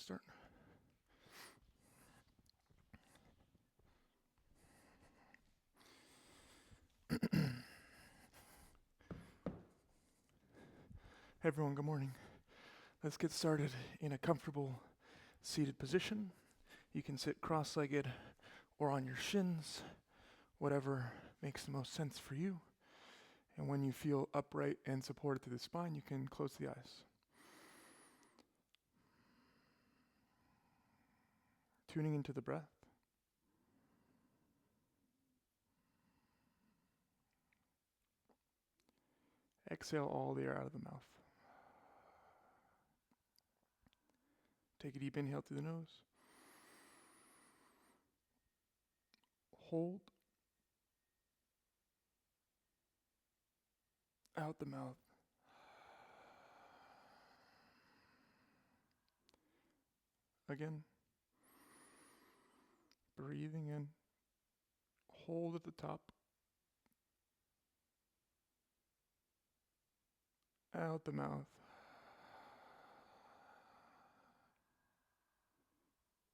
start. Hey everyone, good morning. Let's get started in a comfortable seated position. You can sit cross-legged or on your shins, whatever makes the most sense for you. And when you feel upright and supported through the spine, you can close the eyes. Tuning into the breath. Exhale all the air out of the mouth. Take a deep inhale through the nose. Hold. Out the mouth. Again. Breathing in. Hold at the top. Out the mouth.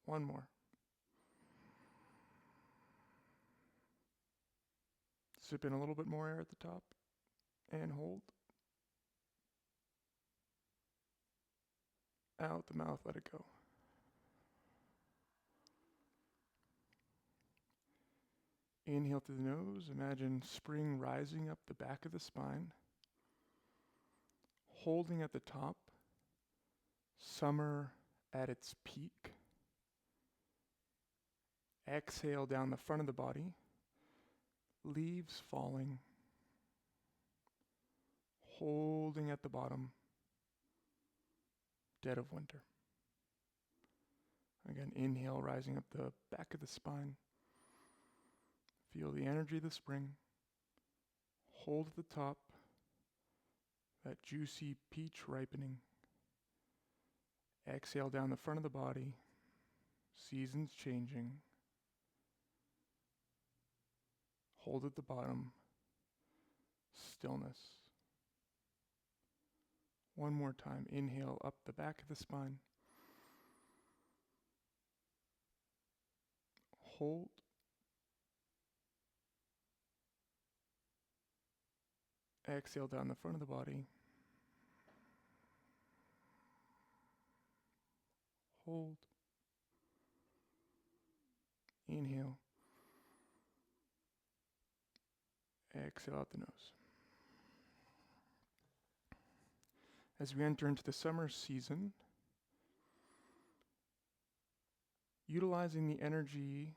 One more. Sip in a little bit more air at the top and hold. Out the mouth, let it go. Inhale through the nose. Imagine spring rising up the back of the spine. Holding at the top. Summer at its peak. Exhale down the front of the body. Leaves falling. Holding at the bottom. Dead of winter. Again, inhale, rising up the back of the spine. Feel the energy of the spring. Hold at the top. That juicy peach ripening. Exhale down the front of the body. Seasons changing. Hold at the bottom. Stillness. One more time. Inhale up the back of the spine. Hold. Exhale down the front of the body. Hold. Inhale. Exhale out the nose. As we enter into the summer season, utilizing the energy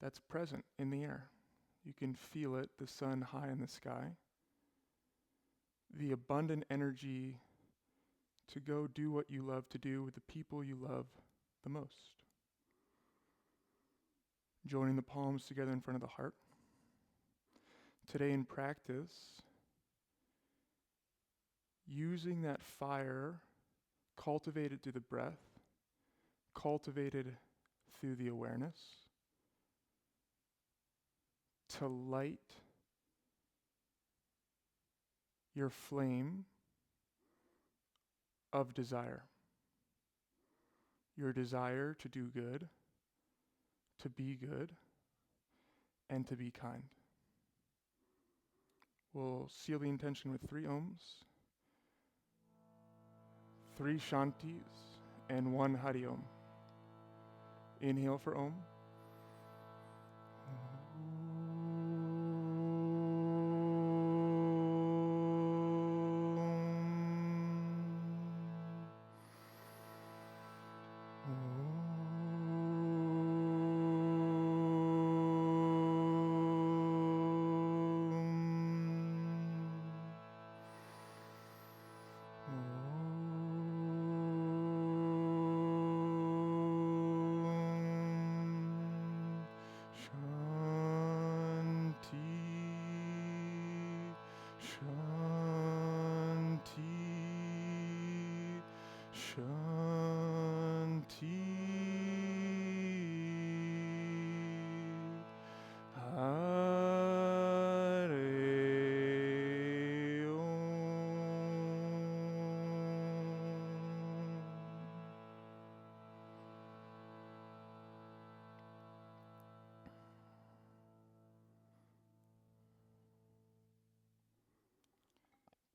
that's present in the air. You can feel it, the sun high in the sky. The abundant energy to go do what you love to do with the people you love the most. Joining the palms together in front of the heart. Today in practice, using that fire cultivated through the breath, cultivated through the awareness, to light your flame of desire. Your desire to do good, to be good, and to be kind. We'll seal the intention with 3 Oms, 3 Shantis, and 1 Hari Om. Inhale for Om.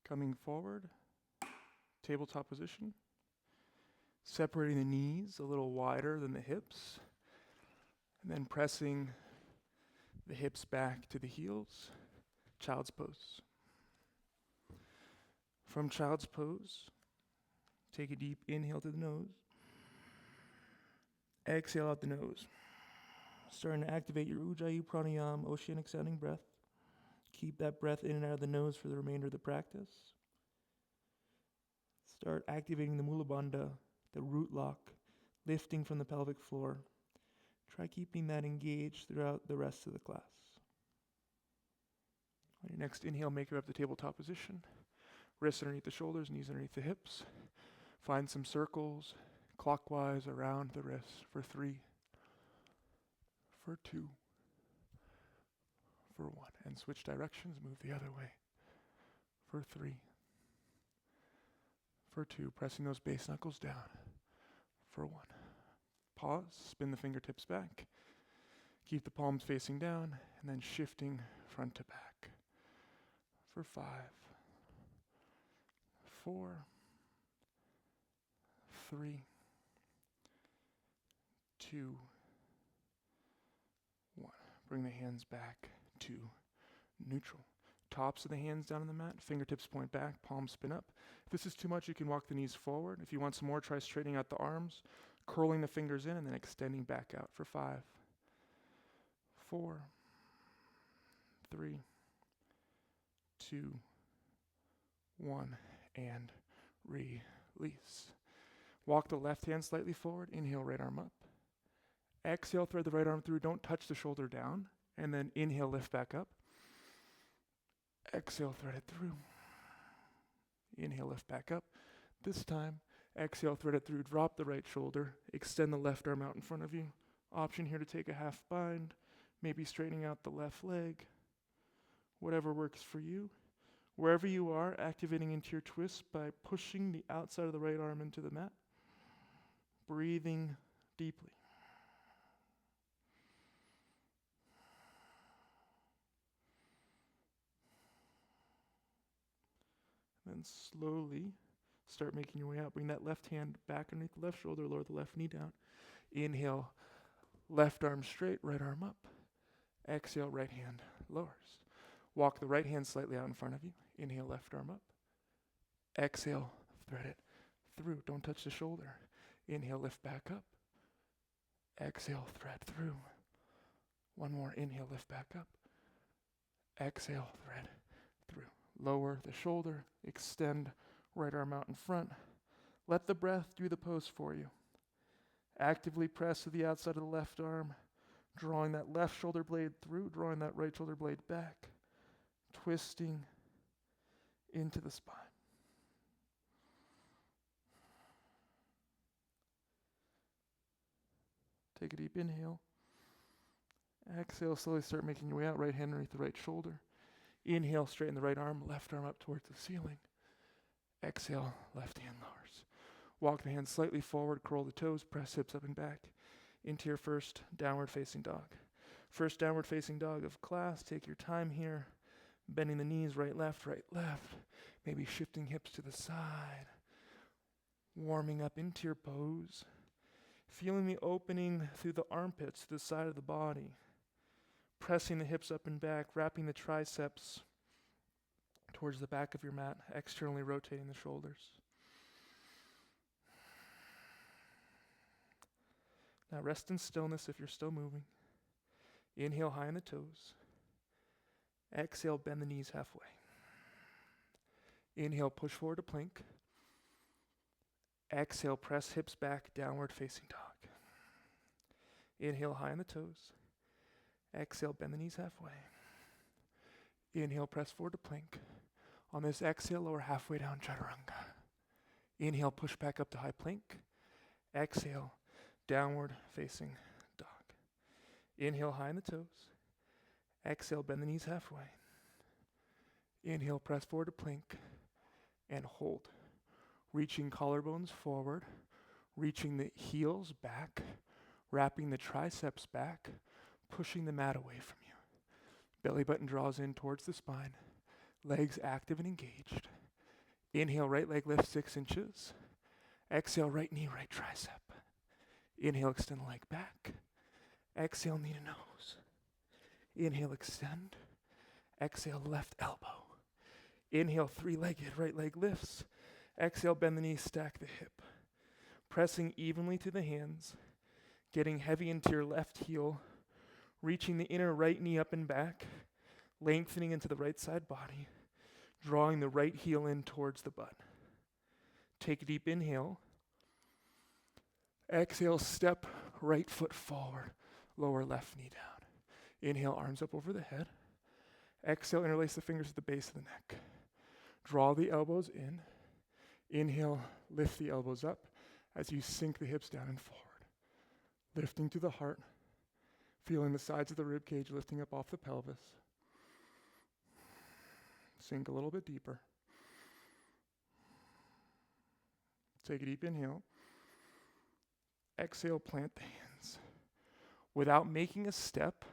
Coming forward, tabletop position. Separating the knees a little wider than the hips. And then pressing the hips back to the heels. Child's pose. From child's pose, take a deep inhale to the nose. Exhale out the nose. Starting to activate your Ujjayi Pranayama, oceanic sounding breath. Keep that breath in and out of the nose for the remainder of the practice. Start activating the Mula Bandha, the root lock, lifting from the pelvic floor. Try keeping that engaged throughout the rest of the class. On your next inhale, make your way up to tabletop position. Wrists underneath the shoulders, knees underneath the hips. Find some circles clockwise around the wrists for 3, for 2, for 1. And switch directions, move the other way. For 3, for 2. Pressing those base knuckles down. For 1. Pause, spin the fingertips back. Keep the palms facing down, and then shifting front to back. For 5, 4, 3, 2, 1. Bring the hands back to neutral. Tops of the hands down on the mat, fingertips point back, palms spin up. If this is too much, you can walk the knees forward. If you want some more, try straightening out the arms, curling the fingers in, and then extending back out for 5, 4, 3, 2, 1, and release. Walk the left hand slightly forward, inhale, right arm up. Exhale, thread the right arm through, don't touch the shoulder down, and then inhale, lift back up. Exhale, thread it through. Inhale, lift back up. This time, exhale, thread it through, drop the right shoulder, extend the left arm out in front of you. Option here to take a half bind, maybe straightening out the left leg, whatever works for you. Wherever you are, activating into your twist by pushing the outside of the right arm into the mat, breathing deeply. Then slowly start making your way out. Bring that left hand back underneath the left shoulder, lower the left knee down. Inhale, left arm straight, right arm up. Exhale, right hand lowers. Walk the right hand slightly out in front of you. Inhale, left arm up. Exhale, thread it through. Don't touch the shoulder. Inhale, lift back up. Exhale, thread through. One more. Inhale, lift back up. Exhale, thread through. Lower the shoulder. Extend right arm out in front. Let the breath do the pose for you. Actively press to the outside of the left arm, drawing that left shoulder blade through, drawing that right shoulder blade back, twisting into the spine. Take a deep inhale. Exhale, slowly start making your way out. Right hand underneath the right shoulder. Inhale, straighten the right arm, left arm up towards the ceiling. Exhale, left hand lowers. Walk the hands slightly forward, curl the toes, press hips up and back into your first downward facing dog. First downward facing dog of class. Take your time here. Bending the knees, right, left, maybe shifting hips to the side. Warming up into your pose. Feeling the opening through the armpits to the side of the body. Pressing the hips up and back, wrapping the triceps towards the back of your mat, externally rotating the shoulders. Now rest in stillness if you're still moving. Inhale high on the toes. Exhale, bend the knees halfway. Inhale, push forward to plank. Exhale, press hips back, downward facing dog. Inhale, high on the toes. Exhale, bend the knees halfway. Inhale, press forward to plank. On this exhale, lower halfway down, chaturanga. Inhale, push back up to high plank. Exhale, downward facing dog. Inhale, high on the toes. Exhale, bend the knees halfway. Inhale, press forward to plank and hold. Reaching collarbones forward, reaching the heels back, wrapping the triceps back, pushing the mat away from you. Belly button draws in towards the spine, legs active and engaged. Inhale, right leg lift 6 inches. Exhale, right knee, right tricep. Inhale, extend the leg back. Exhale, knee to nose. Inhale, extend. Exhale, left elbow. Inhale, three-legged, right leg lifts. Exhale, bend the knee, stack the hip. Pressing evenly to the hands, getting heavy into your left heel, reaching the inner right knee up and back, lengthening into the right side body, drawing the right heel in towards the butt. Take a deep inhale. Exhale, step right foot forward, lower left knee down. Inhale, arms up over the head. Exhale, interlace the fingers at the base of the neck. Draw the elbows in. Inhale, lift the elbows up as you sink the hips down and forward. Lifting to the heart, feeling the sides of the rib cage lifting up off the pelvis. Sink a little bit deeper. Take a deep inhale. Exhale, plant the hands. Without making a step,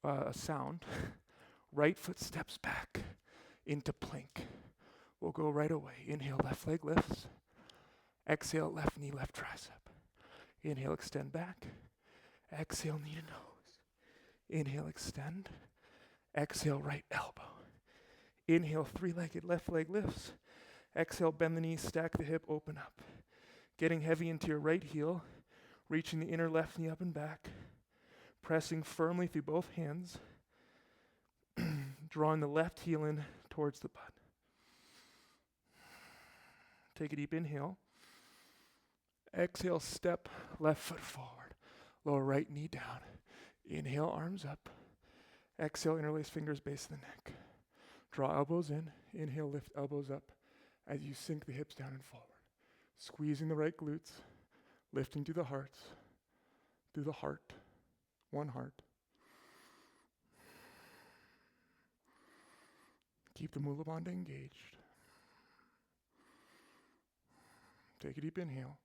a sound, right foot steps back into plank. We'll go right away. Inhale, left leg lifts. Exhale, left knee, left tricep. Inhale, extend back. Exhale, knee to nose. Inhale, extend. Exhale, right elbow. Inhale, three-legged left leg lifts. Exhale, bend the knee, stack the hip, open up. Getting heavy into your right heel, reaching the inner left knee up and back. Pressing firmly through both hands. Drawing the left heel in towards the butt. Take a deep inhale. Exhale, step left foot forward. Lower right knee down. Inhale, arms up. Exhale, interlace fingers, base of the neck. Draw elbows in. Inhale, lift elbows up as you sink the hips down and forward. Squeezing the right glutes, lifting to the hearts, through the heart, one heart. Keep the Mula Bandha engaged. Take a deep inhale.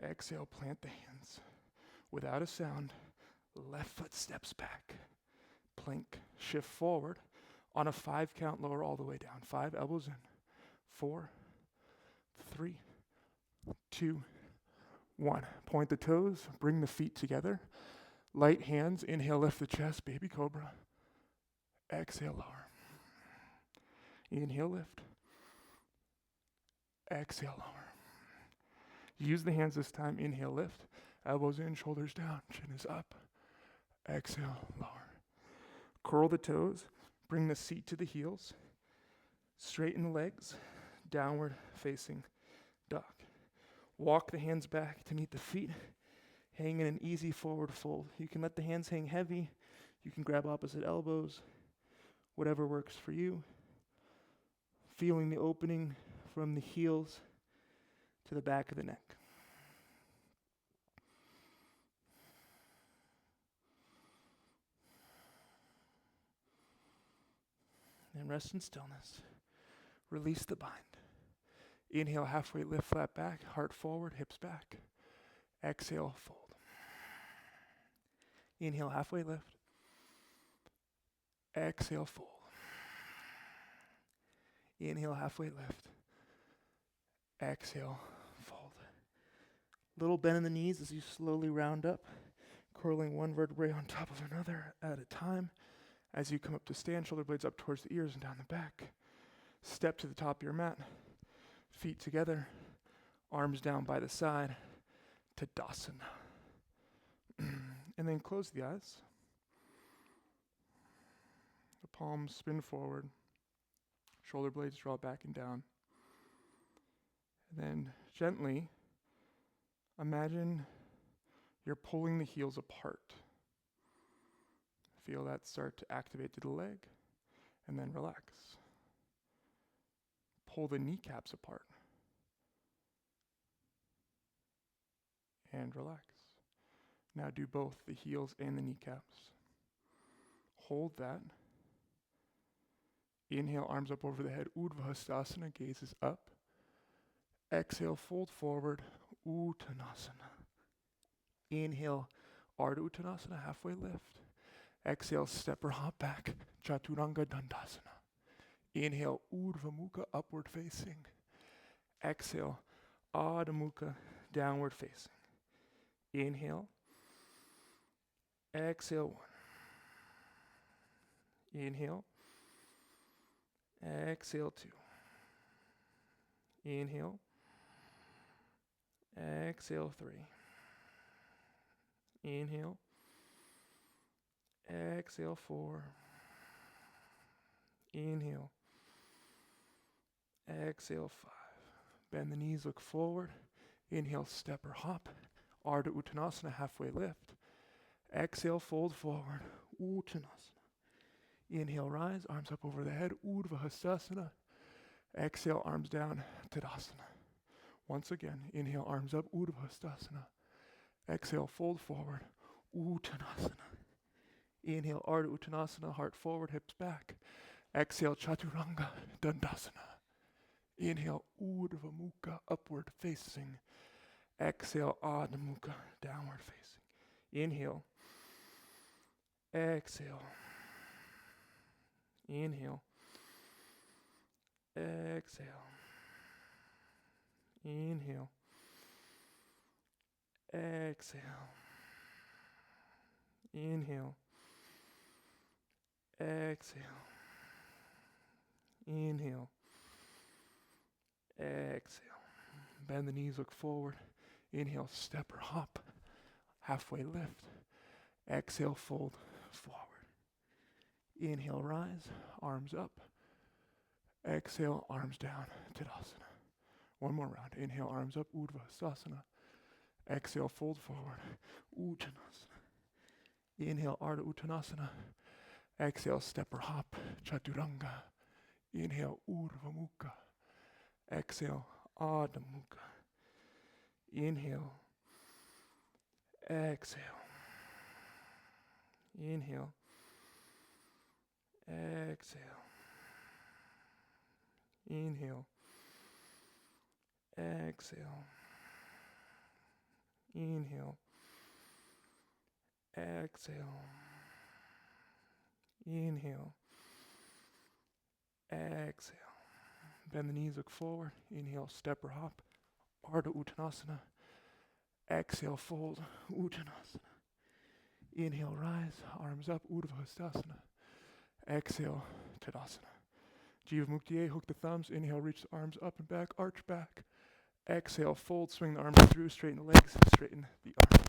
Exhale, plant the hands. Without a sound, left foot steps back. Plank, shift forward. On a 5 count, lower all the way down. 5, elbows in. 4, 3, 2, 1. Point the toes, bring the feet together. Light hands, inhale, lift the chest, baby cobra. Exhale, lower. Inhale, lift. Exhale, lower. Use the hands this time. Inhale, lift. Elbows in, shoulders down, chin is up. Exhale, lower. Curl the toes. Bring the seat to the heels. Straighten the legs. Downward facing dog. Walk the hands back to meet the feet. Hang in an easy forward fold. You can let the hands hang heavy. You can grab opposite elbows. Whatever works for you. Feeling the opening from the heels to the back of the neck. And rest in stillness. Release the bind. Inhale, halfway lift, flat back, heart forward, hips back. Exhale, fold. Inhale, halfway lift. Exhale, fold. Inhale, halfway lift. Exhale, fold. Little bend in the knees as you slowly round up, curling one vertebrae on top of another at a time. As you come up to stand, shoulder blades up towards the ears and down the back. Step to the top of your mat. Feet together, arms down by the side, Tadasana. And then close the eyes. The palms spin forward. Shoulder blades draw back and down. And then gently, imagine you're pulling the heels apart. Feel that start to activate to the leg, and then relax. Pull the kneecaps apart. And relax. Now do both the heels and the kneecaps. Hold that. Inhale, arms up over the head, Urdhva Hastasana, gazes up. Exhale, fold forward, Uttanasana. Inhale, Ardha Uttanasana, halfway lift. Exhale, step or hop back, Chaturanga Dandasana. Inhale, Urdhva Mukha, upward facing. Exhale, Adho Mukha, downward facing. Inhale. Exhale, 1. Inhale. Exhale, 2. Inhale. Exhale, 3. Inhale. Exhale, 4. Inhale. Exhale, 5. Bend the knees, look forward. Inhale, step or hop. Ardha Uttanasana, halfway lift. Exhale, fold forward. Uttanasana. Inhale, rise, arms up over the head. Urdhva Hastasana. Exhale, arms down. Tadasana. Once again, inhale, arms up. Urdhva Hastasana. Exhale, fold forward. Uttanasana. Inhale, Ardha Uttanasana, heart forward, hips back. Exhale, Chaturanga Dandasana. Inhale, Urdhva Mukha, upward facing. Exhale, Adho Mukha, downward facing. Inhale. Exhale. Inhale. Exhale. Inhale. Exhale. Inhale. Exhale. Inhale. Exhale. Bend the knees, look forward. Inhale, step or hop. Halfway lift. Exhale, fold forward. Inhale, rise, arms up. Exhale, arms down, Tadasana. One more round. Inhale, arms up, Urdhva Hastasana. Exhale, fold forward, Uttanasana. Inhale, Ardha Uttanasana. Exhale, step or hop, Chaturanga. Inhale, Urdhva Mukha. Exhale, Adho Mukha. Inhale. Exhale. Inhale. Exhale. Inhale. Exhale. Inhale. Exhale. Inhale. Exhale. Bend the knees, look forward. Inhale, step or hop. Ardha Uttanasana. Exhale, fold. Uttanasana. Inhale, rise. Arms up. Urdhva Hastasana. Exhale, Tadasana. Jiva Mukti, hook the thumbs. Inhale, reach the arms up and back. Arch back. Exhale, fold. Swing the arms through. Straighten the legs. Straighten the arms.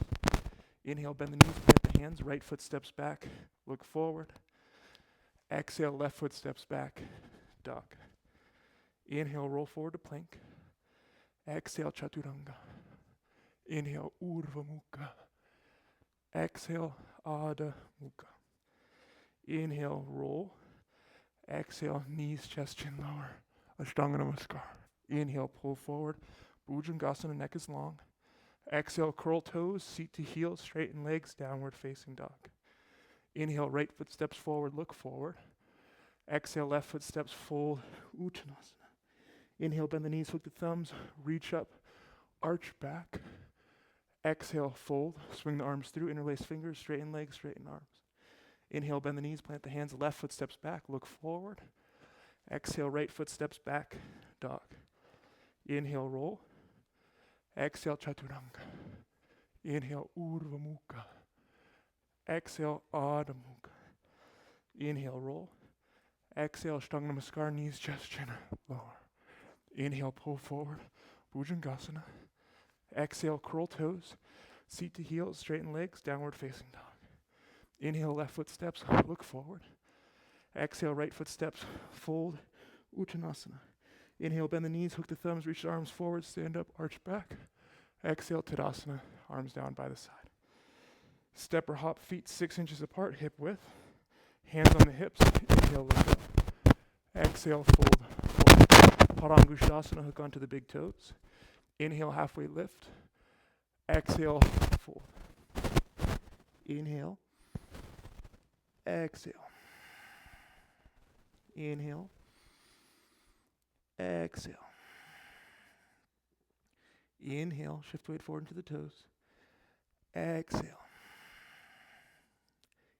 Inhale, bend the knees. Plant the hands. Right foot steps back. Look forward. Exhale, left foot steps back. Dog. Inhale, roll forward to plank. Exhale, Chaturanga. Inhale, Urdhva Mukha. Exhale, Adho Mukha. Inhale, roll. Exhale, knees, chest, chin lower. Ashtanga Namaskar. Inhale, pull forward. Bhujangasana, neck is long. Exhale, curl toes, seat to heel, straighten legs, downward facing dog. Inhale, right foot steps forward, look forward. Exhale, left foot steps fold, Uttanasana. Inhale, bend the knees, hook the thumbs, reach up, arch back. Exhale, fold, swing the arms through, interlace fingers, straighten legs, straighten arms. Inhale, bend the knees, plant the hands, left foot steps back, look forward. Exhale, right foot steps back, dog. Inhale, roll. Exhale, Chaturanga. Inhale, Urdhva Mukha. Exhale, Adho Mukha. Inhale, roll. Exhale, Ashtanga Namaskar, knees, chest, chin, lower. Inhale, pull forward, Bhujangasana. Exhale, curl toes, seat to heel, straighten legs, downward facing dog. Inhale, left foot steps, look forward. Exhale, right foot steps, fold, Uttanasana. Inhale, bend the knees, hook the thumbs, reach the arms forward, stand up, arch back. Exhale, Tadasana, arms down by the side. Step or hop, feet 6 inches apart, hip width. Hands on the hips, inhale, lift up. Exhale, fold forward. Parangushtasana, hook onto the big toes. Inhale, halfway lift. Exhale, fold. Inhale. Exhale. Inhale. Exhale. Inhale, shift weight forward into the toes. Exhale.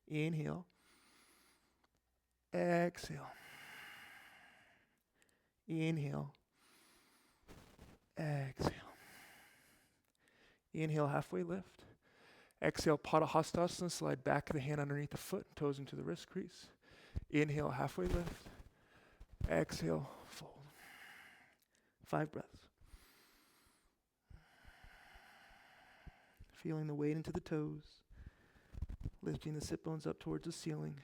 Inhale. Exhale. Inhale. Exhale. Inhale, halfway lift. Exhale, Pada Hastasana, slide back of the hand underneath the foot, toes into the wrist crease. Inhale, halfway lift. Exhale, fold. 5 breaths. Feeling the weight into the toes. Lifting the sit bones up towards the ceiling.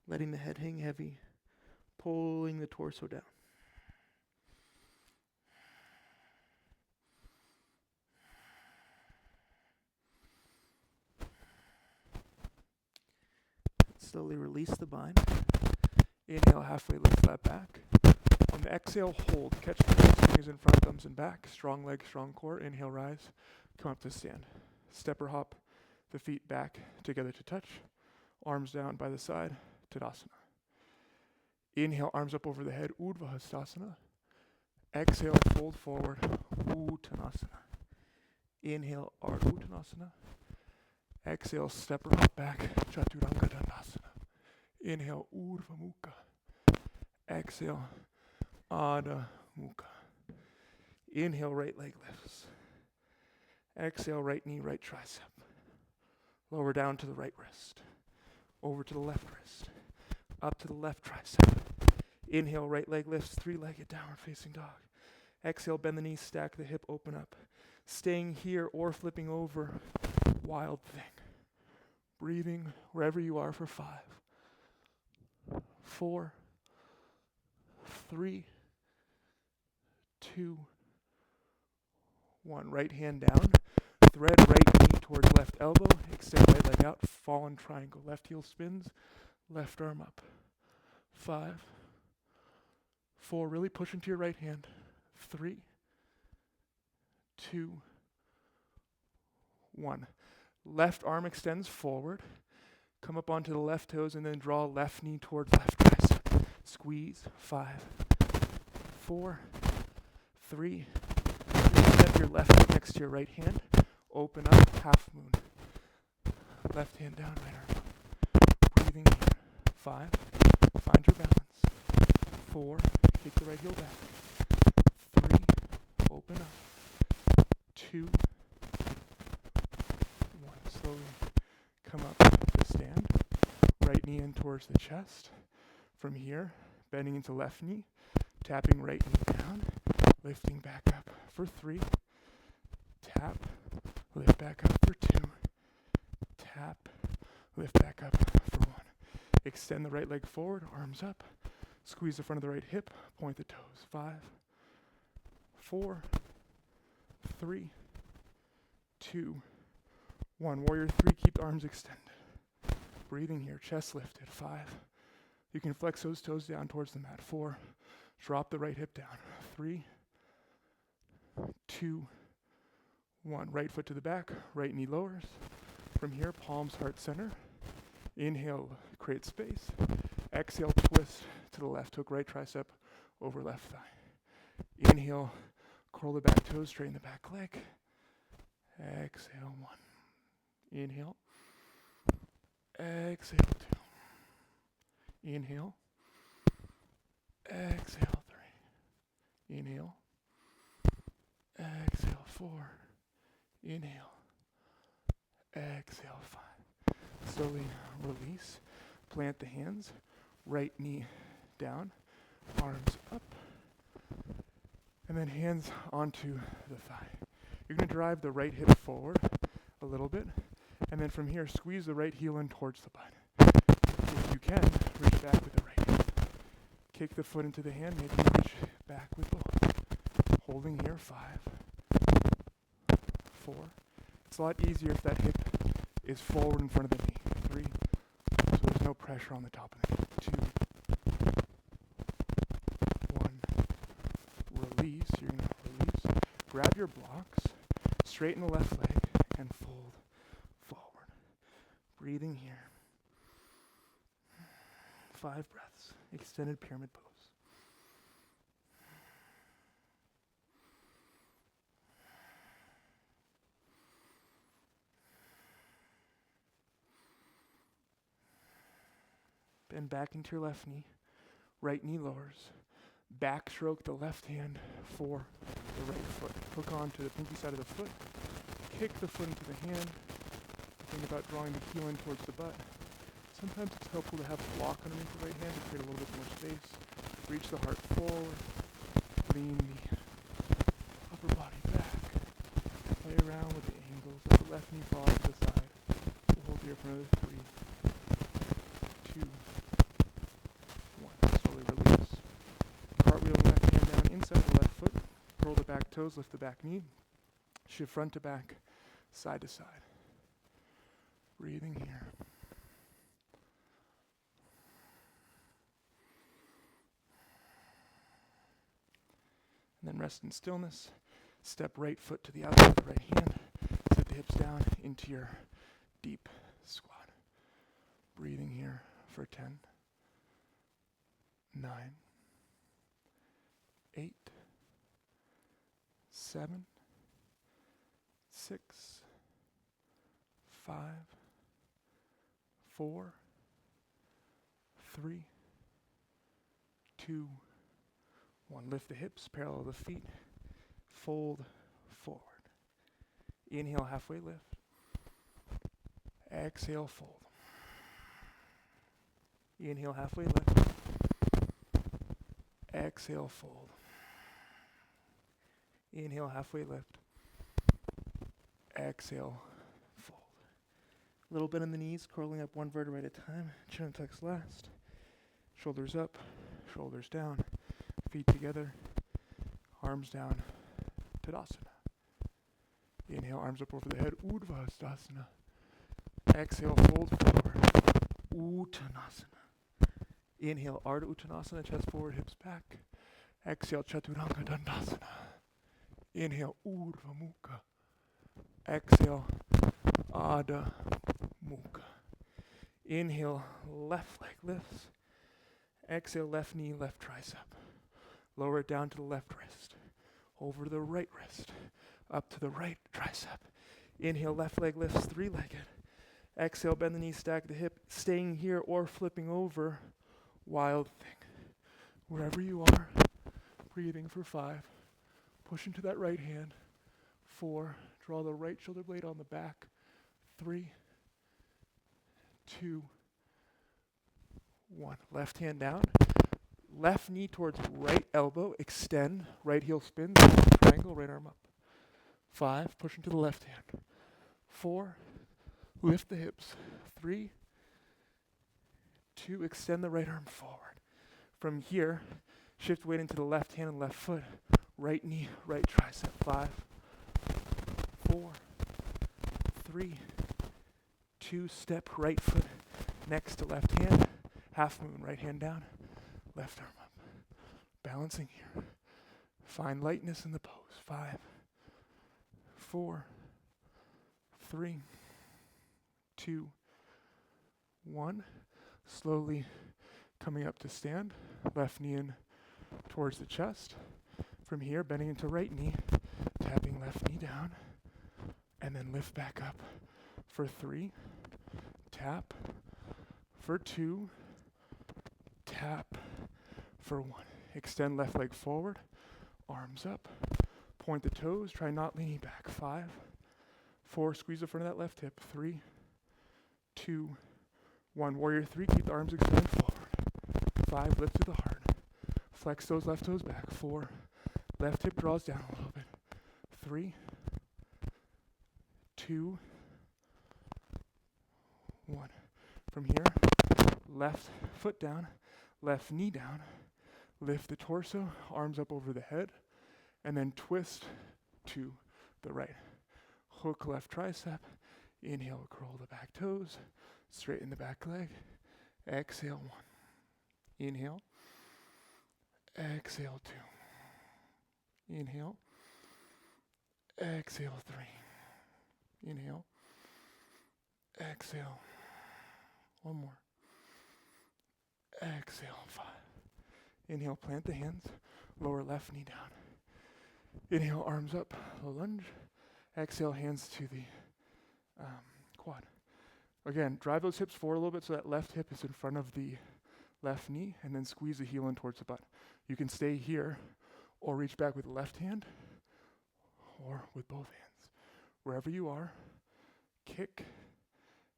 Letting the head hang heavy. Pulling the torso down. Slowly release the bind. Inhale, halfway lift, flat back. On the exhale, hold. Catch the fingers in front, thumbs in back. Strong legs, strong core. Inhale, rise. Come up to stand. Step or hop the feet back together to touch. Arms down by the side, Tadasana. Inhale, arms up over the head, Urdhva Hastasana. Exhale, fold forward, Uttanasana. Inhale, Ardha Uttanasana. Exhale, step or hop back, Chaturanga Dandasana. Inhale, Urdhva Mukha. Exhale, Adha Mukha. Inhale, right leg lifts. Exhale, right knee, right tricep. Lower down to the right wrist. Over to the left wrist. Up to the left tricep. Inhale, right leg lifts, 3-legged downward facing dog. Exhale, bend the knees, stack the hip, open up. Staying here or flipping over, wild thing. Breathing wherever you are for 5, 4, 3, 2, 1. Right hand down. Thread right knee towards left elbow. Extend right leg out. Fallen triangle. Left heel spins. Left arm up. 5, 4. Really push into your right hand. 3, 2, 1. Left arm extends forward. Come up onto the left toes and then draw left knee towards left tricep. Squeeze. 5, 4, 3. Step your left foot next to your right hand. Open up, half moon. Left hand down, right arm up. Breathing here. 5. Find your balance. 4. Kick the right heel back. 3. Open up. 2. 1. Slowly come up to stand. Right knee in towards the chest. From here, bending into left knee. Tapping right knee down. Lifting back up for 3. Tap. Lift back up for 2. Tap. Lift back up for 1. Extend the right leg forward, arms up. Squeeze the front of the right hip, point the toes. 5, 4, 3, 2, 1. Warrior 3, keep the arms extended. Breathing here, chest lifted. 5. You can flex those toes down towards the mat. 4. Drop the right hip down. 3, 2, 1. Right foot to the back, right knee lowers. From here, palms heart center. Inhale, create space. Exhale, twist to the left hook, right tricep over left thigh. Inhale, curl the back toes, straighten the back leg. Exhale, 1. Inhale. Exhale, 2. Inhale. Exhale, 3. Inhale. Exhale, 4. Inhale. Exhale, 5. Slowly release. Plant the hands. Right knee down. Arms up. And then hands onto the thigh. You're going to drive the right hip forward a little bit. And then from here, squeeze the right heel in towards the butt. If you can, reach back with the right hand. Kick the foot into the hand. Maybe reach back with both. Holding here, 5, 4. It's a lot easier if that hip is forward in front of the knee. 3. So there's no pressure on the top of the knee. 2, 1. Release. You're going to release. Grab your blocks. Straighten the left leg and fold forward. Breathing here. 5 breaths. Extended pyramid pose. Bend back into your left knee. Right knee lowers. Backstroke the left hand for the right foot. Hook on to the pinky side of the foot. Kick the foot into the hand. Think about drawing the heel in towards the butt. Sometimes it's helpful to have a block underneath the right hand to create a little bit more space. Reach the heart forward. Lean the upper body back. Play around with the angles. Let the left knee fall out to the side. We'll hold here for another 3, 2, 1. Slowly release. Cartwheel left hand down inside the left foot. Curl the back toes, lift the back knee. Shift front to back, side to side. Breathing here. And then rest in stillness. Step right foot to the outside of the right hand. Sit the hips down into your deep squat. Breathing here for 10, 9, 8, 7, 6, 5, 4, 3, 2, 1. Lift the hips, parallel the feet, fold forward. Inhale, halfway lift. Exhale, fold. Inhale, halfway lift. Exhale, fold. Inhale, halfway lift. Exhale, fold. A little bit in the knees, curling up one vertebrae at a time. Chin tucks last. Shoulders up, shoulders down. Feet together, arms down, Tadasana. Inhale, arms up over the head, Urdhva Hastasana. Exhale, fold forward, Uttanasana. Inhale, Ardha Uttanasana, chest forward, hips back. Exhale, Chaturanga Dandasana. Inhale, Urdhva Mukha. Exhale, Adha Mukha. Inhale, left leg lifts. Exhale, left knee, left tricep. Lower it down to the left wrist, over to the right wrist, up to the right tricep. Inhale, left leg lifts, 3-legged. Exhale, bend the knee, stack the hip, staying here or flipping over. Wild thing. Wherever you are, breathing for 5. Push into that right hand. 4, draw the right shoulder blade on the back. 3, 2, 1. Left hand down. Left knee towards right elbow, extend, right heel spins, triangle, right arm up. 5, push into the left hand. 4, lift the hips. 3, 2, extend the right arm forward. From here, shift weight into the left hand and left foot. Right knee, right tricep. 5, 4, 3, 2, step right foot next to left hand. Half moon, right hand down. Left arm up. Balancing here. Find lightness in the pose. 5, 4, 3, 2, 1. Slowly coming up to stand. Left knee in towards the chest. From here, bending into right knee, tapping left knee down, and then lift back up for 3. Tap for 2. Tap for 1. Extend left leg forward, arms up, point the toes, try not leaning back. 5, 4, squeeze the front of that left hip. 3, 2, 1. Warrior 3, keep the arms extended forward. 5, lift to the heart. Flex those left toes back. 4, left hip draws down a little bit. 3, 2, 1. From here, left foot down, left knee down. Lift the torso, arms up over the head, and then twist to the right. Hook left tricep. Inhale, curl the back toes. Straighten the back leg. Exhale, 1. Inhale. Exhale, 2. Inhale. Exhale, 3. Inhale. Exhale. 1 more. Exhale, 5. Inhale, plant the hands, lower left knee down. Inhale, arms up, low lunge. Exhale, hands to the quad. Again, drive those hips forward a little bit so that left hip is in front of the left knee, and then squeeze the heel in towards the butt. You can stay here or reach back with the left hand or with both hands. Wherever you are, kick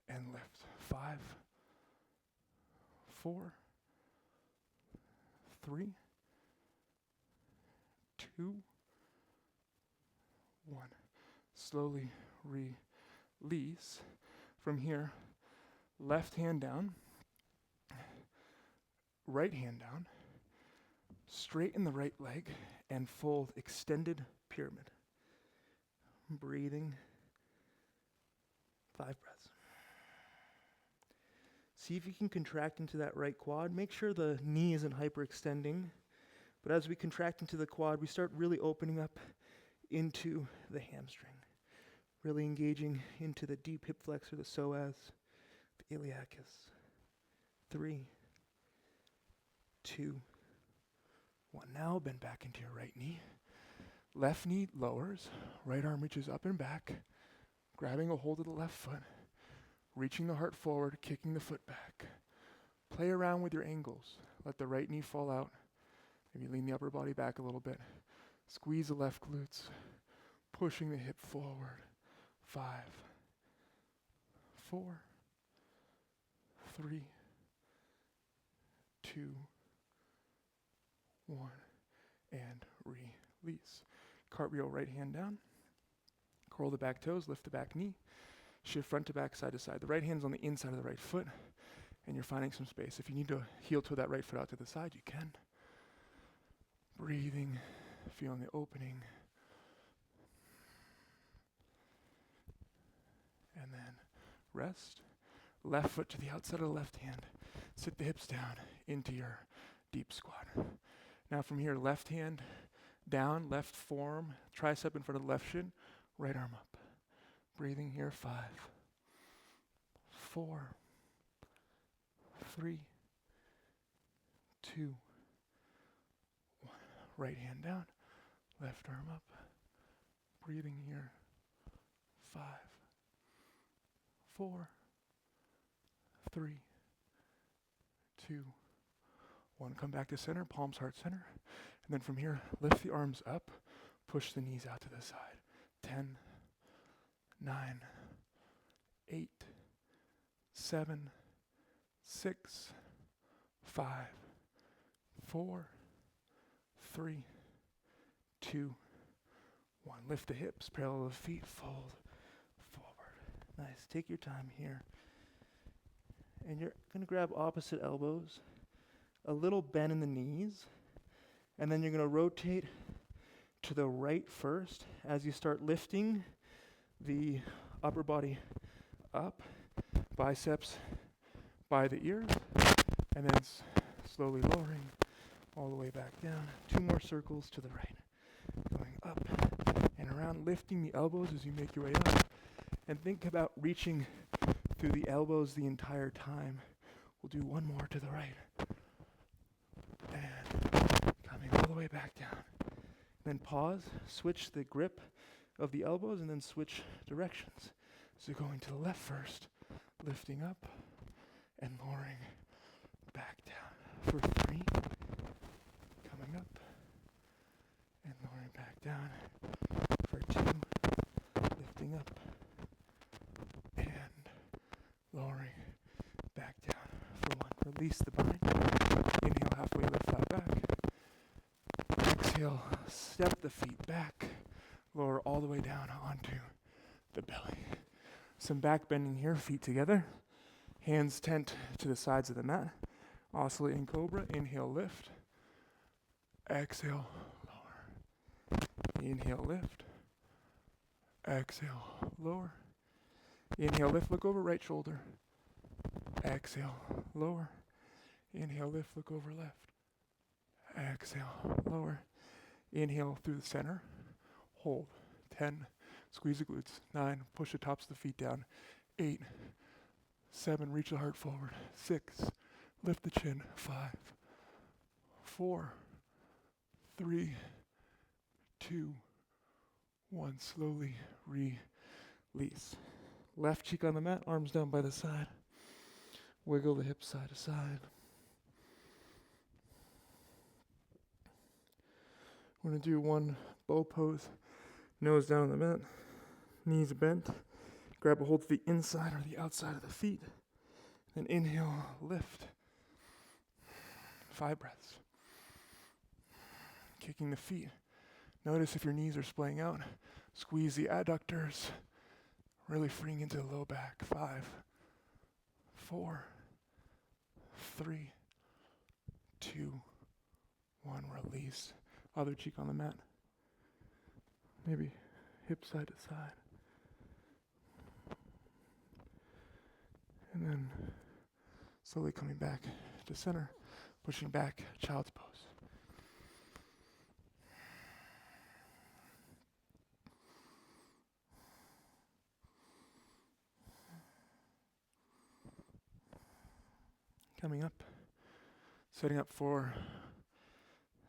and lift. 5, 4, 3, 2, 1. Slowly release. From here, left hand down, right hand down, straighten the right leg, and fold extended pyramid. Breathing. 5 breaths. See if you can contract into that right quad. Make sure the knee isn't hyperextending. But as we contract into the quad, we start really opening up into the hamstring. Really engaging into the deep hip flexor, the psoas, the iliacus. 3, 2, 1. Now bend back into your right knee. Left knee lowers, right arm reaches up and back, grabbing a hold of the left foot, reaching the heart forward, kicking the foot back. Play around with your angles. Let the right knee fall out. Maybe lean the upper body back a little bit. Squeeze the left glutes, pushing the hip forward. 5, 4, 3, 2, 1, and release. Cartwheel right hand down. Curl the back toes, lift the back knee. Shift front to back, side to side. The right hand's on the inside of the right foot, and you're finding some space. If you need to heel toe that right foot out to the side, you can. Breathing, feeling the opening. And then rest. Left foot to the outside of the left hand. Sit the hips down into your deep squat. Now from here, left hand down, left forearm, tricep in front of the left shin, right arm up. Breathing here, 5, 4, 3, 2, 1. Right hand down, left arm up. Breathing here, 5, 4, 3, 2, 1. Come back to center, palms heart center. And then from here, lift the arms up, push the knees out to the side. 10, 9, 8, 7, 6, 5, 4, 3, 2, 1. Lift the hips, parallel the feet, fold forward. Nice. Take your time here. And you're going to grab opposite elbows, a little bend in the knees, and then you're going to rotate to the right first as you start lifting the upper body up, biceps by the ears, and then slowly lowering all the way back down. 2 more circles to the right, going up and around, lifting the elbows as you make your way up, and think about reaching through the elbows the entire time. We'll do 1 more to the right, and coming all the way back down. Then pause, switch the grip of the elbows, and then switch directions. So going to the left first, lifting up and lowering back down. For 3, coming up and lowering back down. For 2, lifting up and lowering back down. For 1, release the bind. Inhale, halfway lift flat back. Exhale, step the feet back. Lower all the way down onto the belly. Some back bending here, feet together. Hands tent to the sides of the mat. Oscillating cobra. Inhale, lift. Exhale, lower. Inhale, lift. Exhale, lower. Inhale, lift, look over right shoulder. Exhale, lower. Inhale, lift, look over left. Exhale, lower. Inhale through the center. Hold. 10. Squeeze the glutes. 9. Push the tops of the feet down. 8. 7. Reach the heart forward. 6. Lift the chin. 5. 4. 3. 2. 1. Slowly release. Left cheek on the mat. Arms down by the side. Wiggle the hips side to side. We're going to do one bow pose, nose down on the mat, knees bent. Grab a hold of the inside or the outside of the feet. Then inhale, lift. 5 breaths. Kicking the feet. Notice if your knees are splaying out. Squeeze the adductors. Really freeing into the low back. 5, 4, 3, 2, 1. Release. Other cheek on the mat. Maybe hip side to side. And then slowly coming back to center, pushing back, child's pose. Coming up, setting up for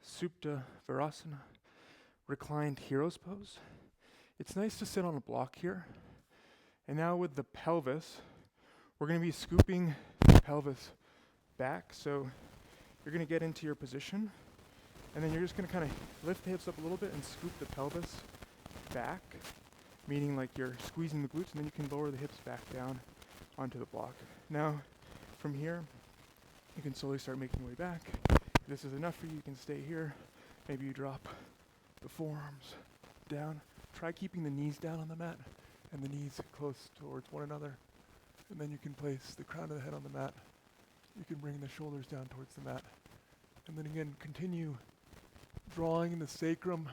Supta Virasana, reclined hero's pose. It's nice to sit on a block here. And now with the pelvis, we're going to be scooping the pelvis back. So you're going to get into your position, and then you're just going to kind of lift the hips up a little bit and scoop the pelvis back, meaning like you're squeezing the glutes, and then you can lower the hips back down onto the block. Now, from here, you can slowly start making your way back. If this is enough for you, you can stay here. Maybe you drop the forearms down. Try keeping the knees down on the mat and the knees close towards one another. And then you can place the crown of the head on the mat. You can bring the shoulders down towards the mat. And then again, continue drawing the sacrum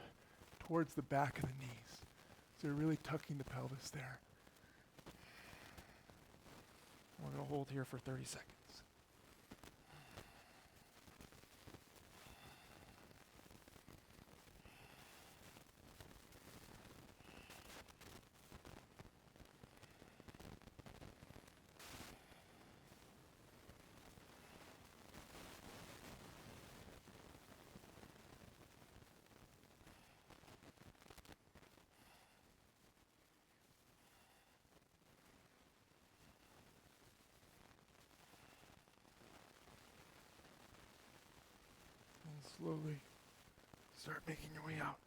towards the back of the knees. So you're really tucking the pelvis there. We're going to hold here for 30 seconds. Slowly start making your way out,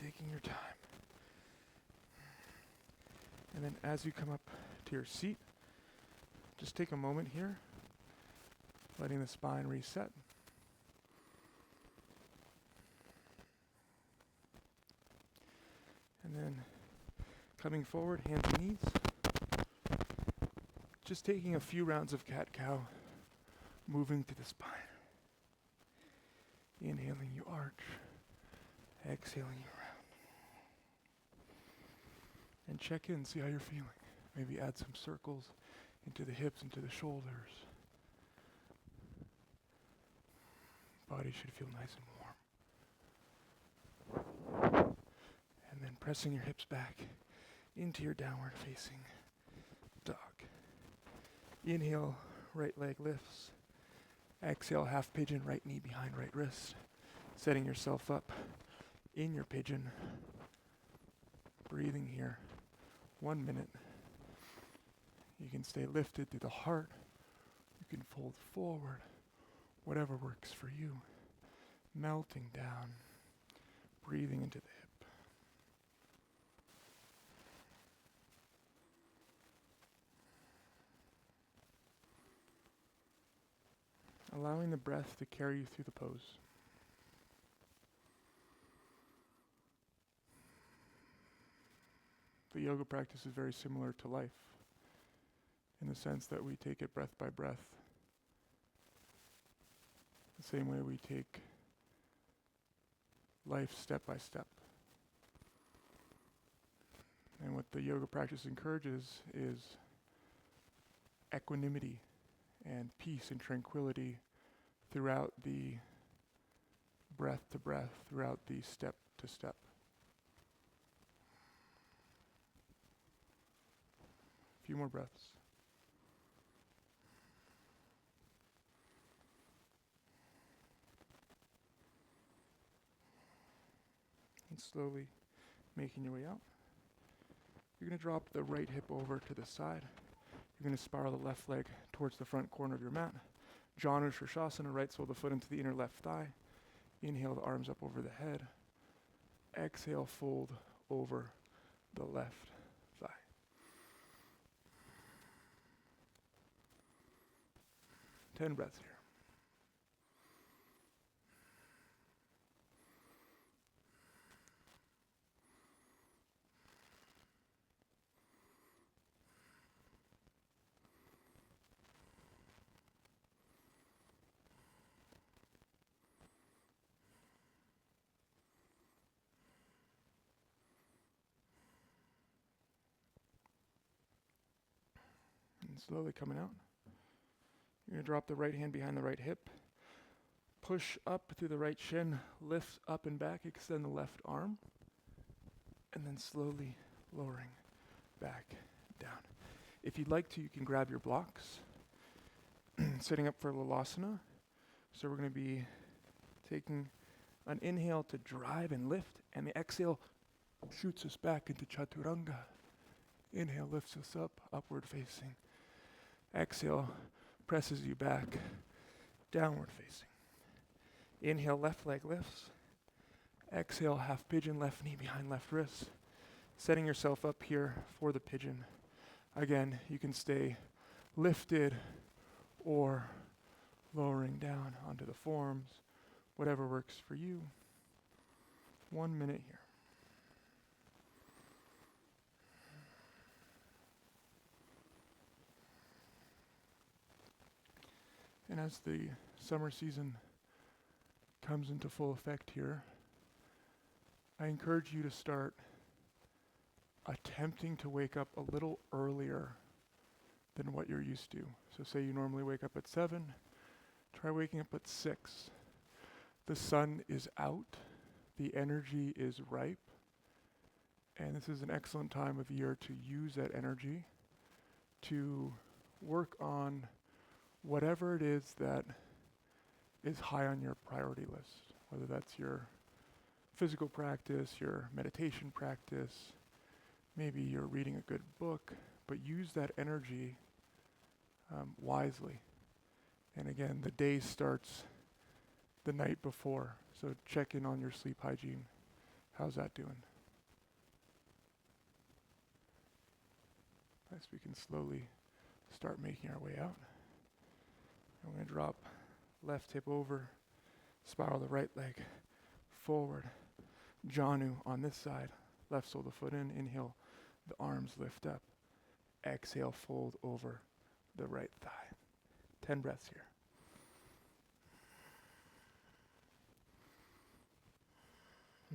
taking your time. And then as you come up to your seat, just take a moment here, letting the spine reset. And then coming forward, hands and knees. Just taking a few rounds of cat-cow, moving to the spine. Inhaling, you arch. Exhaling, you round. And check in, see how you're feeling. Maybe add some circles into the hips, into the shoulders. Body should feel nice and warm. And then pressing your hips back into your downward facing dog. Inhale, right leg lifts. Exhale, half pigeon, right knee behind right wrist. Setting yourself up in your pigeon. Breathing here. 1 minute. You can stay lifted through the heart. You can fold forward. Whatever works for you. Melting down. Breathing into the hip. Allowing the breath to carry you through the pose. The yoga practice is very similar to life in the sense that we take it breath by breath. The same way we take life step by step. And what the yoga practice encourages is equanimity and peace and tranquility throughout the breath to breath, throughout the step to step. A few more breaths. And slowly making your way out. You're going to drop the right hip over to the side. You're going to spiral the left leg towards the front corner of your mat. Janu Shirshasana, right sole of the foot into the inner left thigh. Inhale the arms up over the head. Exhale, fold over the left thigh. Ten breaths here. And slowly coming out. You're going to drop the right hand behind the right hip. Push up through the right shin, lift up and back, extend the left arm, and then slowly lowering back down. If you'd like to, you can grab your blocks. Sitting up for Lalasana. So we're going to be taking an inhale to drive and lift, and the exhale shoots us back into Chaturanga. Inhale lifts us up, upward facing. Exhale presses you back, downward facing. Inhale, left leg lifts. Exhale, half pigeon, left knee behind left wrist. Setting yourself up here for the pigeon. Again, you can stay lifted or lowering down onto the forms, whatever works for you. 1 minute here. And as the summer season comes into full effect here, I encourage you to start attempting to wake up a little earlier than what you're used to. So say you normally wake up at 7, try waking up at 6. The sun is out, the energy is ripe, and this is an excellent time of year to use that energy to work on whatever it is that is high on your priority list, whether that's your physical practice, your meditation practice, maybe you're reading a good book, but use that energy wisely. And again, the day starts the night before, so check in on your sleep hygiene. How's that doing? As we can slowly start making our way out. I'm going to drop left hip over, spiral the right leg forward. Janu on this side, left sole of the foot in, inhale, the arms lift up. Exhale, fold over the right thigh. 10 breaths here.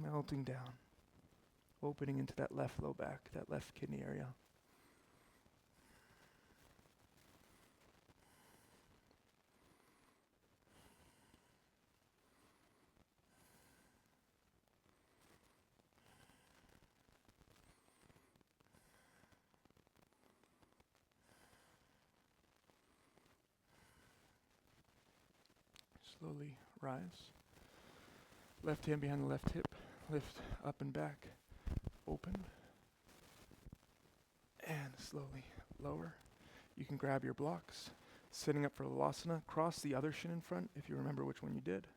Melting down, opening into that left low back, that left kidney area. Slowly rise. Left hand behind the left hip. Lift up and back. Open. And slowly lower. You can grab your blocks. Sitting up for Lalasana. Cross the other shin in front if you remember which one you did.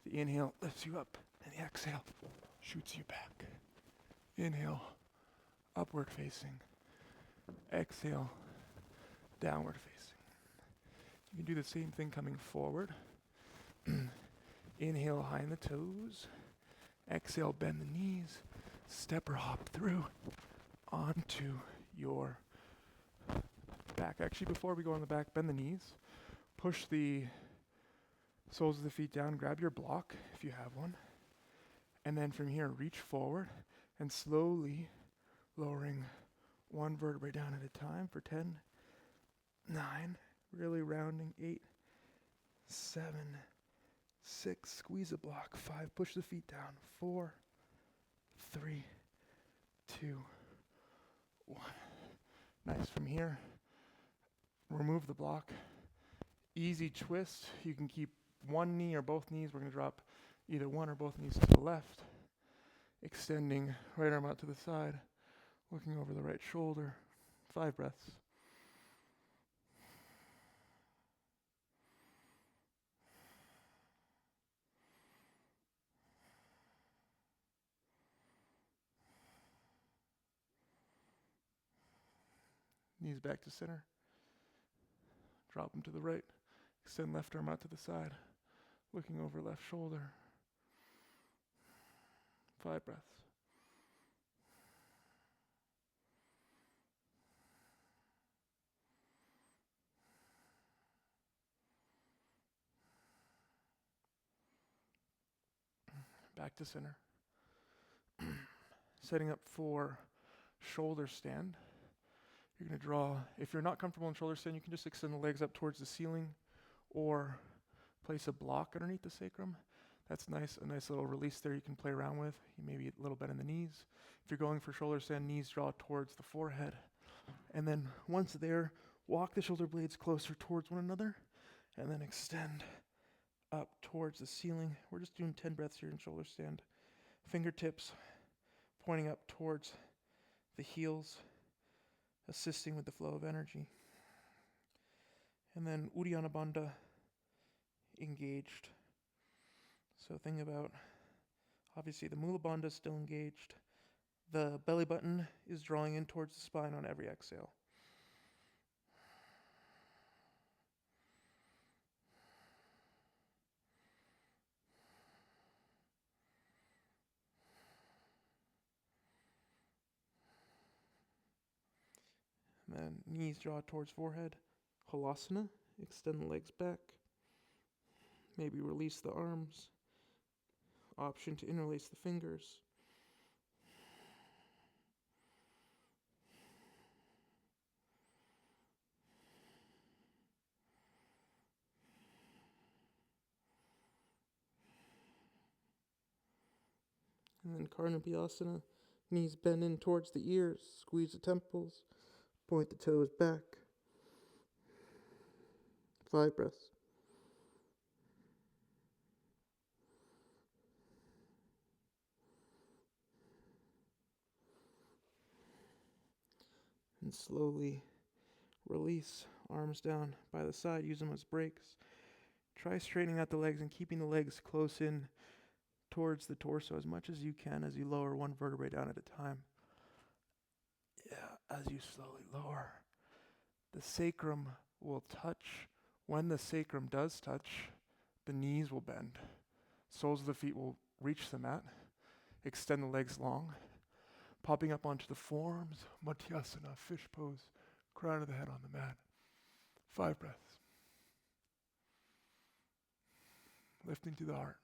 The inhale lifts you up. And the exhale shoots you back. Inhale. Upward facing. Exhale. Downward facing. You can do the same thing coming forward. Inhale, high in the toes. Exhale, bend the knees. Step or hop through onto your back. Actually, before we go on the back, bend the knees. Push the soles of the feet down. Grab your block if you have one. And then from here, reach forward and slowly lowering one vertebrae down at a time for 10, 9, really rounding, 8, 7, 6, squeeze a block, 5, push the feet down, 4, 3, 2, 1. Nice. From here, remove the block. Easy twist. You can keep one knee or both knees. We're going to drop either one or both knees to the left. Extending right arm out to the side. Looking over the right shoulder. 5 breaths. Knees back to center. Drop them to the right. Extend left arm out to the side. Looking over left shoulder. 5 breaths. Back to center. Setting up for shoulder stand. You're going to draw, if you're not comfortable in shoulder stand, you can just extend the legs up towards the ceiling or place a block underneath the sacrum. That's nice, a nice little release there you can play around with. You maybe a little bend in the knees. If you're going for shoulder stand, knees draw towards the forehead. And then once there, walk the shoulder blades closer towards one another and then extend up towards the ceiling. We're just doing 10 breaths here in shoulder stand. Fingertips pointing up towards the heels, assisting with the flow of energy. And then Uddiyana Bandha engaged. So think about, obviously the Mula Bandha is still engaged. The belly button is drawing in towards the spine on every exhale. And then knees draw towards forehead. Halasana, extend the legs back. Maybe release the arms. Option to interlace the fingers. And then Karnapiyasana, knees bend in towards the ears, squeeze the temples, point the toes back. 5 breaths. And slowly release, arms down by the side, use them as brakes. Try straightening out the legs and keeping the legs close in towards the torso as much as you can as you lower one vertebrae down at a time. Yeah, as you slowly lower, the sacrum will touch. When the sacrum does touch, the knees will bend. Soles of the feet will reach the mat. Extend the legs long. Popping up onto the forearms, Mathyasana, fish pose, crown of the head on the mat. 5 breaths. Lifting to the heart.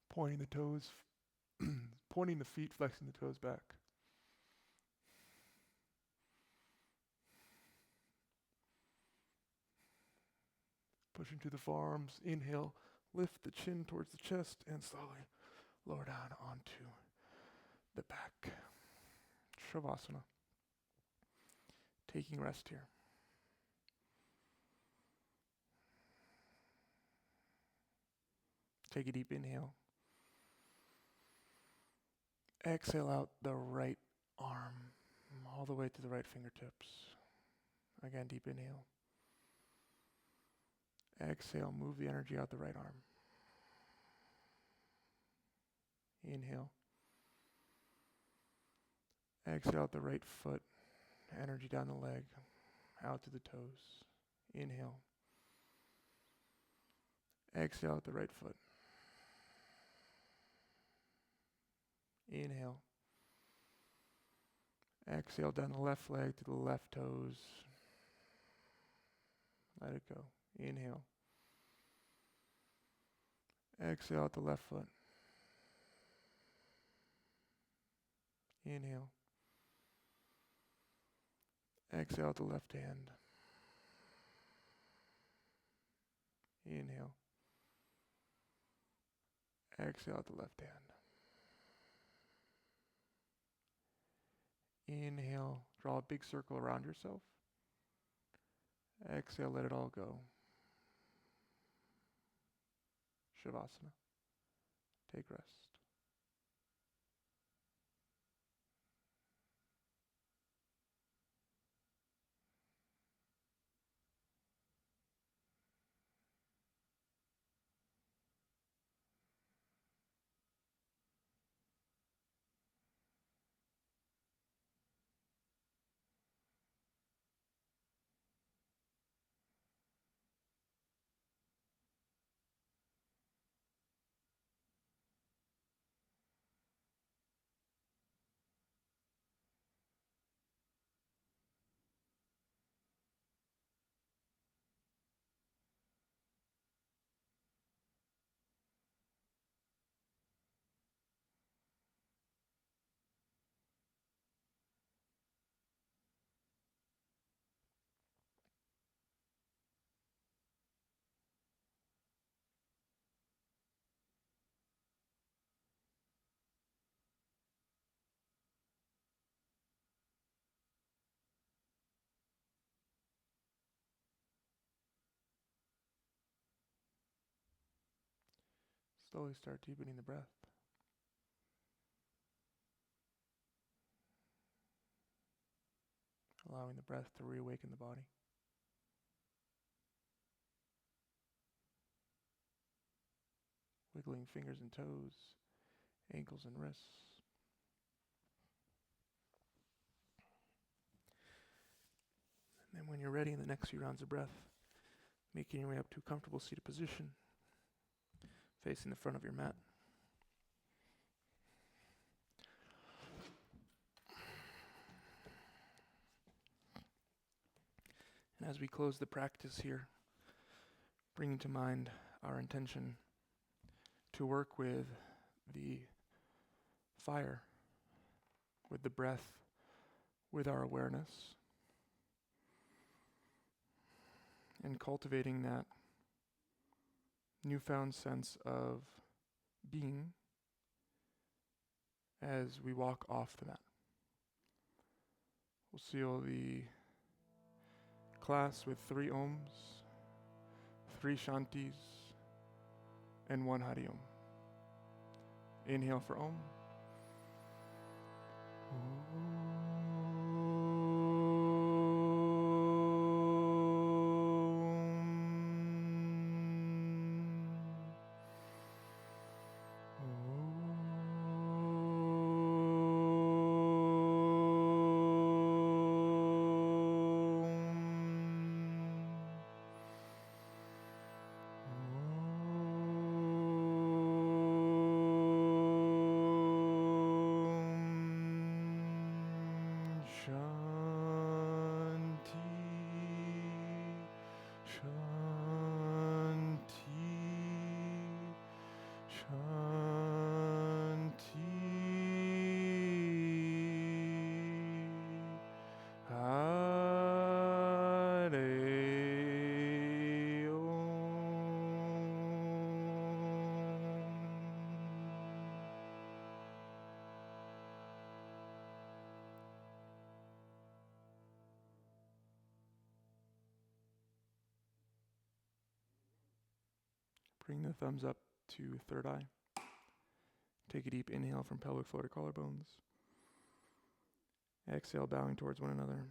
Pointing the toes, pointing the feet, flexing the toes back. Pushing to the forearms, inhale, lift the chin towards the chest, and slowly lower down onto the back. Shavasana. Taking rest here. Take a deep inhale. Exhale out the right arm, all the way to the right fingertips. Again, deep inhale. Exhale, move the energy out the right arm. Inhale. Exhale out the right foot, energy down the leg, out to the toes. Inhale. Exhale out the right foot. Inhale. Exhale down the left leg to the left toes. Let it go. Inhale. Exhale out the left foot. Inhale. Exhale out the left hand. Inhale. Exhale out the left hand. Inhale, draw a big circle around yourself. Exhale, let it all go. Shavasana. Take rest. Slowly start deepening the breath. Allowing the breath to reawaken the body. Wiggling fingers and toes, ankles and wrists. And then when you're ready in the next few rounds of breath, making your way up to a comfortable seated position, facing the front of your mat. And as we close the practice here, bringing to mind our intention to work with the fire, with the breath, with our awareness, and cultivating that newfound sense of being as we walk off the mat. We'll seal the class with 3 Oms, 3 Shantis, and 1 Hari Om. Inhale for Om. Bring the thumbs up to third eye. Take a deep inhale from pelvic floor to collarbones. Exhale, bowing towards one another.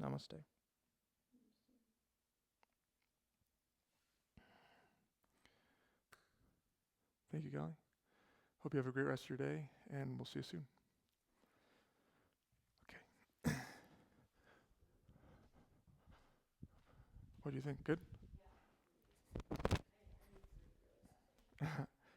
Namaste. Thank you, Gali. Hope you have a great rest of your day, and we'll see you soon. Okay. What do you think? Good? Yeah.